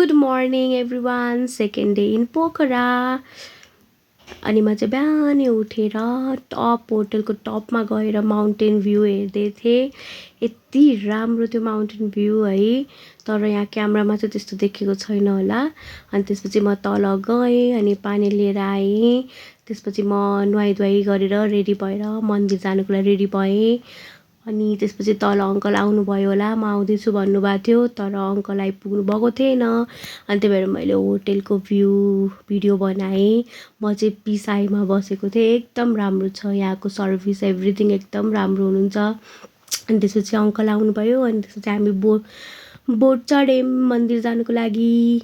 Good morning everyone second day in Pokhara. अनि म चाहिँ बिहानै उठेर टप होटलको टपमा गएर माउन्टेन भ्यू हेर्दै थिएँ। यति राम्रो थियो माउन्टेन भ्यू है, तर यहाँ क्यामेरामा चाहिँ त्यस्तो देखेको छैन होला। अनि त्यसपछि म तल गएँ अनि पानी लिएर आएँ। त्यसपछि म नुहाइधुवाइ गरेर रेडी भएर मन्दिर जानुको लागि रेडी भएँ। अनि त्यसपछि तल अङ्कल आउनुभयो होला, म आउँदैछु भन्नुभएको थियो, तर अङ्कल आइपुग्नु भएको थिएन। अनि त्यही भएर मैले होटेलको भिडियो बनाएँ। म चाहिँ पिसाईमा बसेको थिएँ। एकदम राम्रो छ यहाँको सर्भिस, एभ्रिथिङ एकदम राम्रो हुनुहुन्छ। अनि त्यसपछि अङ्कल आउनुभयो अनि त्यसपछि हामी बोट चढ्यौँ मन्दिर जानुको लागि।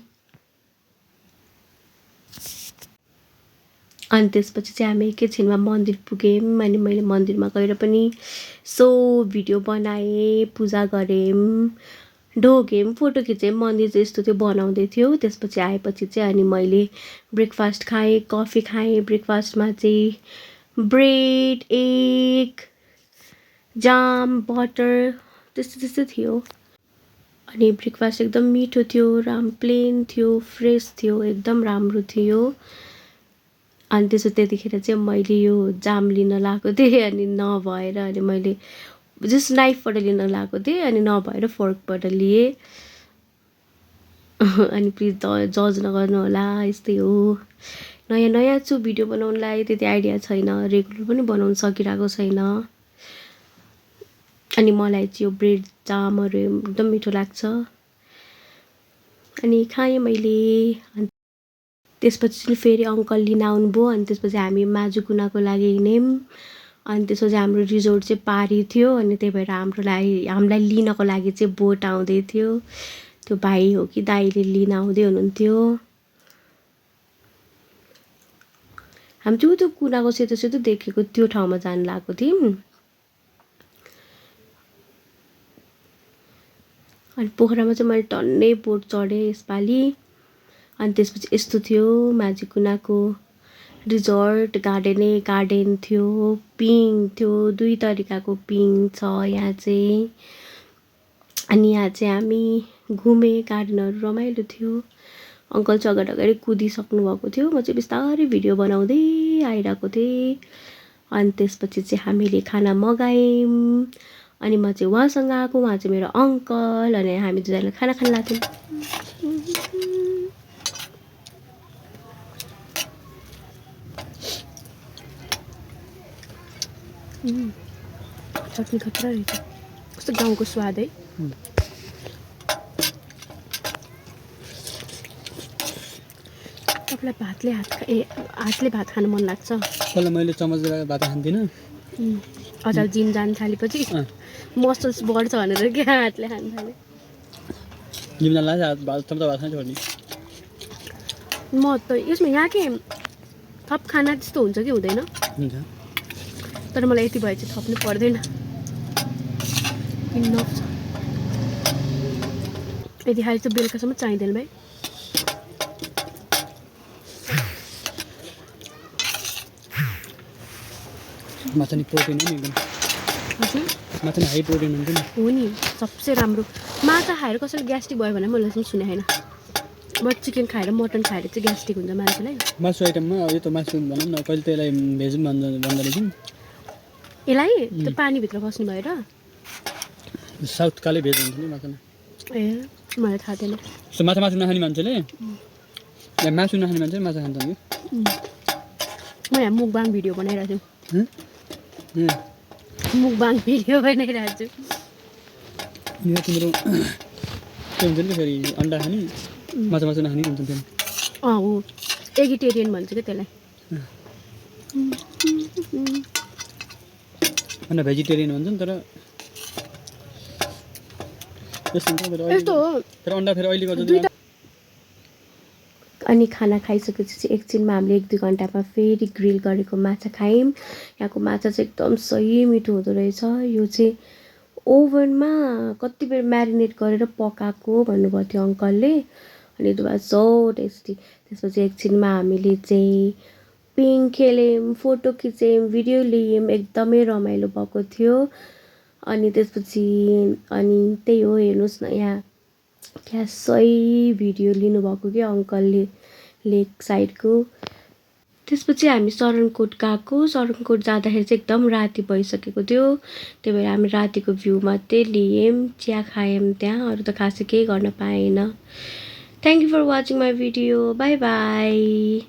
अनि त्यसपछि चाहिँ हामी एकैछिनमा मन्दिर पुग्यौँ। अनि मैले मन्दिरमा गएर पनि भिडियो बनाएँ, पूजा गरेँ, ढोग्यौँ, फोटो खिच्यौँ। मन्दिर चाहिँ यस्तो थियो बनाउँदै थियो। त्यसपछि आएपछि चाहिँ अनि मैले ब्रेकफास्ट खाएँ, कफी खाएँ। ब्रेकफास्टमा चाहिँ ब्रेड, एग, जाम, बटर त्यस्तो थियो। अनि ब्रेकफास्ट एकदम मिठो थियो, प्लेन थियो, फ्रेस थियो, एकदम राम्रो थियो। अनि त्यतिखेर चाहिँ मैले यो जाम लिन लागेको थिएँ अनि नभएर अनि मैले जस्ट नाइफबाट लिन लागेको थिएँ अनि नभएर फोर्कबाट लिएँ। अनि प्लिज जज नगर्नु होला, यस्तै हो। नयाँ छु, भिडियो बनाउनलाई त्यति आइडिया छैन, रेगुलर पनि बनाउन सकिरहेको छैन। अनि मलाई चाहिँ यो ब्रेड जामहरू एकदम मिठो लाग्छ। अनि खाएँ मैले। त्यसपछि फेरि अङ्कल लिन आउनुभयो। अनि त्यसपछि हामी माजुकुनाको लागि हिँड्यौँ। अनि त्यसपछि हाम्रो रिजोर्ट चाहिँ पारी थियो अनि त्यही भएर हामीलाई लिनको लागि चाहिँ बोट आउँदै थियो। त्यो भाइ हो कि दाइले लिन आउँदै हुनुहुन्थ्यो। हामी चाहिँ त्यो कुनाको सेतो देखेको त्यो ठाउँमा जानु लागेको थियौँ। अनि पोखरामा चाहिँ मैले टन्नै बोट चढेँ यसपालि। अनि त्यसपछि यस्तो थियो माजुकुनाको रिजोर्ट। गार्डन थियो, पिङ थियो, 2 तरिकाको पिङ छ यहाँ चाहिँ। अनि यहाँ चाहिँ हामी घुमेँ, गार्डनहरू रमाइलो थियो। अङ्कल चाहिँ अगाडि कुदिसक्नु भएको थियो, म चाहिँ बिस्तारै भिडियो बनाउँदै आइरहेको थिएँ। अनि त्यसपछि चाहिँ हामीले खाना मगायौँ। अनि म चाहिँ उहाँसँग आएको, उहाँ चाहिँ मेरो अङ्कल। अनि हामी दुईजनाले खाना खान लाग्यौँ। चटनी खतरा रहेछ, कस्तो गाउँको स्वाद है। तपाईँलाई हातले भात खान मन लाग्छ? पहिला मैले चमचले भात खान्थिनँ, हजुर जिम जान थालेपछि मसल्स बढ्छ भनेर क्या हातले खान थालेँ। जिम जान लाग्छ चम्चा भात खान्छ भने म त यसमा यहाँ के थप खाना त्यस्तो हुन्छ कि हुँदैन? हुन्छ, तर मलाई यति भए चाहिँ थप्नु पर्दैन, इनफ छ। यति खाए चाहिँ बेलुकासम्म चाहिँदैन भाइ। माछा नि प्रोटिन हो नि एकदम। हजुर माछा नि हाई प्रोटिन हुन्छ नि। हो नि, सबसे राम्रो। माछा खाएर कसैले ग्यास्ट्रिक भयो भने मैले पनि सुने होइन। म चिकन खाएर मटन खाएर चाहिँ ग्यास्ट्रिक हुन्छ मान्छेलाई। मासु आइटममा यो त मासु भनौँ न, कहिले त्यसलाई भेज भन्दो रहेछ यसलाई त्यो पानीभित्र बस्नु भएर साउथ काले भेज हुन्छ नि माछा। ए मलाई थाहा थिएन। सो माछा नखाने मान्छेले या मासु नखाने मान्छेले माछा खान्छन् कि। म यहाँ मुकबाङ भिडियो बनाइरहेको छु। मुकबाङ भिडियो बनाइरहेको छु। यहाँ तिम्रो के हुन्छ नि फेरि अन्डा खाने माछा नखाने हुन्छ फेरि। हो, एगिटेरियन भन्छ क्या त्यसलाई। अन्डा भेजिटेरियन भन्छ नि, तर यस्तो हो। तर अन्डा फेरि अहिले गर्छ। अनि खाना खाइसकेपछि एकछिनमा हामीले 1-2 घन्टामा फेरि ग्रिल गरेको माछा खायौँ। यहाँको माछा चाहिँ एकदम सही मिठो हुँदो रहेछ। यो चाहिँ ओभनमा कति बेर म्यारिनेट गरेर पकाएको भन्नुभएको थियो अङ्कलले। अनि इट वाज सो टेस्टी। त्यसपछि एकछिनमा हामीले चाहिँ पिङ खेल्यौँ, फोटो खिच्यौँ, भिडियो लियौँ, एकदमै रमाइलो भएको थियो। अनि त्यसपछि अनि त्यही हो, हेर्नुहोस् न यहाँ क्यासै भिडियो लिनुभएको कि अङ्कलले लेक साइडको। त्यसपछि हामी शरणकोट गएको। शरणकोट जाँदाखेरि चाहिँ एकदम राति भइसकेको थियो, त्यही भएर हामी रातिको भ्यू मात्रै लियौँ, चिया खायौँ त्यहाँ, अरू त खासै केही गर्न पाएन। Thank you for watching my video, bye by.